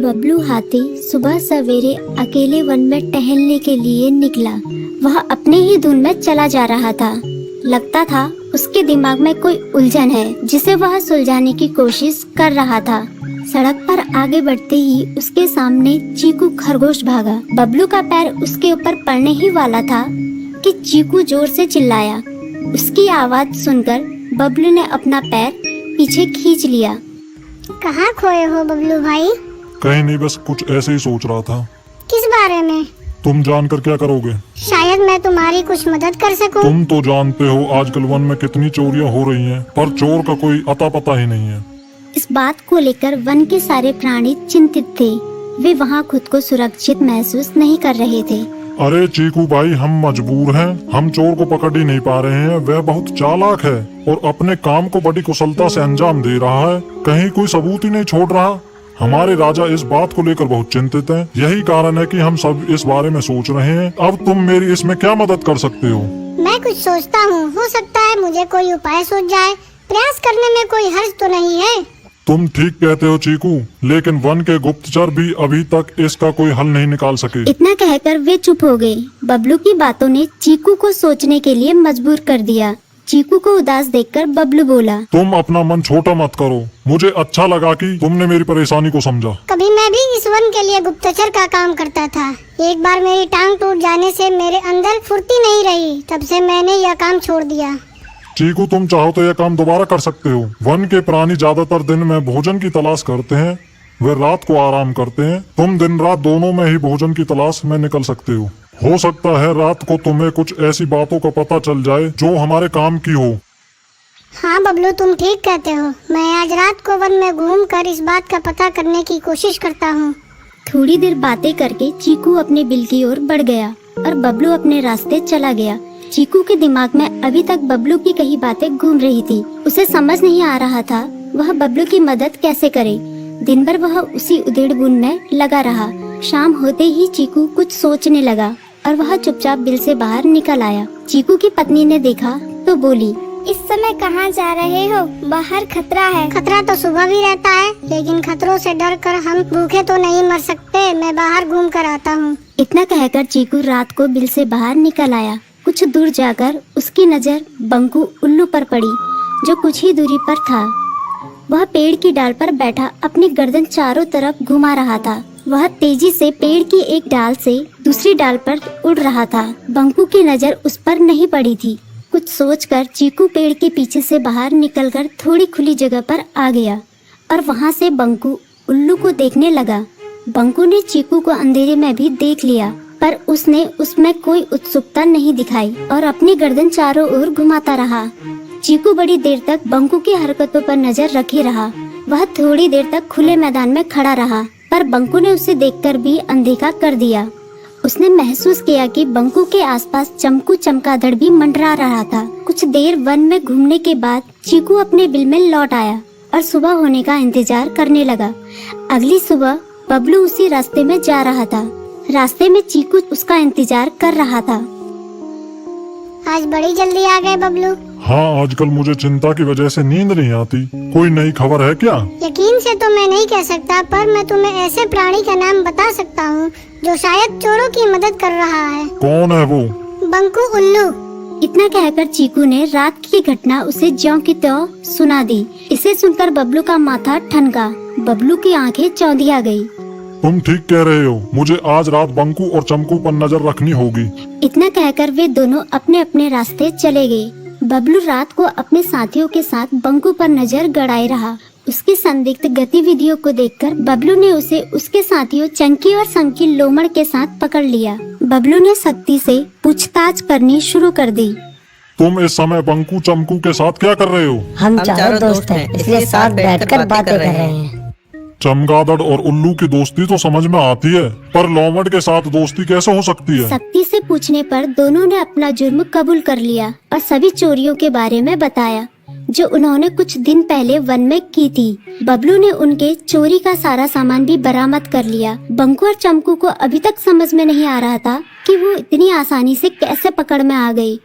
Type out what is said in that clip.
बबलू हाथी सुबह सवेरे अकेले वन में टहलने के लिए निकला। वह अपने ही धुन में चला जा रहा था। लगता था उसके दिमाग में कोई उलझन है जिसे वह सुलझाने की कोशिश कर रहा था। सड़क पर आगे बढ़ते ही उसके सामने चीकू खरगोश भागा। बबलू का पैर उसके ऊपर पड़ने ही वाला था कि चीकू जोर से चिल्लाया। उसकी आवाज सुनकर बबलू ने अपना पैर पीछे खींच लिया। कहाँ खोए हो बबलू भाई? कहीं नहीं, बस कुछ ऐसे ही सोच रहा था। किस बारे में? तुम जानकर क्या करोगे? शायद मैं तुम्हारी कुछ मदद कर सकूं। तुम तो जानते हो आजकल वन में कितनी चोरियां हो रही हैं, पर चोर का कोई अता पता ही नहीं है। इस बात को लेकर वन के सारे प्राणी चिंतित थे। वे वहाँ खुद को सुरक्षित महसूस नहीं कर रहे थे। अरे चीकू भाई, हम मजबूर हैं। हम चोर को पकड़ ही नहीं पा रहे हैं। वह बहुत चालाक है और अपने काम को बड़ी कुशलता से अंजाम दे रहा है। कहीं कोई सबूत ही नहीं छोड़ रहा। हमारे राजा इस बात को लेकर बहुत चिंतित हैं। यही कारण है कि हम सब इस बारे में सोच रहे हैं। अब तुम मेरी इसमें क्या मदद कर सकते हो? मैं कुछ सोचता हूँ, हो सकता है मुझे कोई उपाय सूझ जाए। प्रयास करने में कोई हर्ज तो नहीं है। तुम ठीक कहते हो चीकू, लेकिन वन के गुप्तचर भी अभी तक इसका कोई हल नहीं निकाल सके। इतना कहकर वे चुप हो गए। बबलू की बातों ने चीकू को सोचने के लिए मजबूर कर दिया। चीकू को उदास देखकर बबलू बोला, तुम अपना मन छोटा मत करो। मुझे अच्छा लगा कि तुमने मेरी परेशानी को समझा। कभी मैं भी इस वन के लिए गुप्तचर का काम करता था। एक बार मेरी टांग टूट जाने से मेरे अंदर फुर्ती नहीं रही। तब से मैंने यह काम छोड़ दिया। चीकू, तुम चाहो तो यह काम दोबारा कर सकते हो। वन के प्राणी ज्यादातर दिन में भोजन की तलाश करते हैं, वे रात को आराम करते हैं। तुम दिन रात दोनों में ही भोजन की तलाश में निकल सकते हो सकता है रात को तुम्हें कुछ ऐसी बातों का पता चल जाए जो हमारे काम की हो। हाँ बबलू, तुम ठीक कहते हो। मैं आज रात को वन में घूम कर इस बात का पता करने की कोशिश करता हूँ। थोड़ी देर बातें करके चीकू अपने बिल की ओर बढ़ गया और बबलू अपने रास्ते चला गया। चीकू के दिमाग में अभी तक बबलू की कई बातें घूम रही थी। उसे समझ नहीं आ रहा था वह बबलू की मदद कैसे करे। दिन भर वह उसी उधेड़-बुन में लगा रहा। शाम होते ही चीकू कुछ सोचने लगा और वह चुपचाप बिल से बाहर निकल आया। चीकू की पत्नी ने देखा तो बोली, इस समय कहाँ जा रहे हो? बाहर खतरा है। खतरा तो सुबह भी रहता है, लेकिन खतरों से डर कर हम भूखे तो नहीं मर सकते। मैं बाहर घूम कर आता हूँ। इतना कहकर चीकू रात को बिल से बाहर निकल आया। कुछ दूर जाकर उसकी नजर बंकू उल्लू पर पड़ी, जो कुछ ही दूरी पर था। वह पेड़ की डाल पर बैठा अपनी गर्दन चारों तरफ घुमा रहा था। वह तेजी से पेड़ की एक डाल से दूसरी डाल पर उड़ रहा था। बंकू की नजर उस पर नहीं पड़ी थी। कुछ सोचकर चीकू पेड़ के पीछे से बाहर निकलकर थोड़ी खुली जगह पर आ गया और वहां से बंकू उल्लू को देखने लगा। बंकू ने चीकू को अंधेरे में भी देख लिया, पर उसने उसमें कोई उत्सुकता नहीं दिखाई और अपनी गर्दन चारों ओर घुमाता रहा। चीकू बड़ी देर तक बंकू की हरकतों पर नजर रखे रहा। वह थोड़ी देर तक खुले मैदान में खड़ा रहा, पर बंकू ने उसे देखकर भी अनदेखा कर दिया। उसने महसूस किया कि बंकू के आसपास चमकू चमगादड़ भी मंडरा रहा था। कुछ देर वन में घूमने के बाद चीकू अपने बिल में लौट आया और सुबह होने का इंतजार करने लगा। अगली सुबह बबलू उसी रास्ते में जा रहा था। रास्ते में चीकू उसका इंतजार कर रहा था। आज बड़ी जल्दी आ गए बबलू। हाँ, आजकल मुझे चिंता की वजह से नींद नहीं आती। कोई नई खबर है क्या? यकीन से तो मैं नहीं कह सकता, पर मैं तुम्हें ऐसे प्राणी का नाम बता सकता हूँ जो शायद चोरों की मदद कर रहा है। कौन है वो? बंकू उल्लू। इतना कहकर चीकू ने रात की घटना उसे ज्यों की त्यों सुना दी। इसे सुनकर बबलू का माथा ठनका। बबलू की आंखें चौंधिया गई। तुम ठीक कह रहे हो। मुझे आज रात बंकू और चमकू पर नजर रखनी होगी। इतना कहकर वे दोनों अपने अपने रास्ते चले गए। बबलू रात को अपने साथियों के साथ बंकू पर नजर गड़ाए रहा। उसकी संदिग्ध गतिविधियों को देखकर बबलू ने उसे उसके साथियों चंकी और संकी लोमड़ के साथ पकड़ लिया। बबलू ने सख्ती से पूछताछ करनी शुरू कर दी। तुम इस समय बंकू चमकू के साथ क्या कर रहे हो? हम चारों दोस्त हैं, इसलिए साथ बैठकर बातें कर रहे हैं। चमगादड़ और उल्लू की दोस्ती तो समझ में आती है, पर लोमड़ के साथ दोस्ती कैसे हो सकती है? सख्ती से पूछने पर दोनों ने अपना जुर्म कबूल कर लिया और सभी चोरियों के बारे में बताया जो उन्होंने कुछ दिन पहले वन में की थी। बबलू ने उनके चोरी का सारा सामान भी बरामद कर लिया। बंकू और चमकू को अभी तक समझ में नहीं आ रहा था कि वो इतनी आसानी से कैसे पकड़ में आ गई।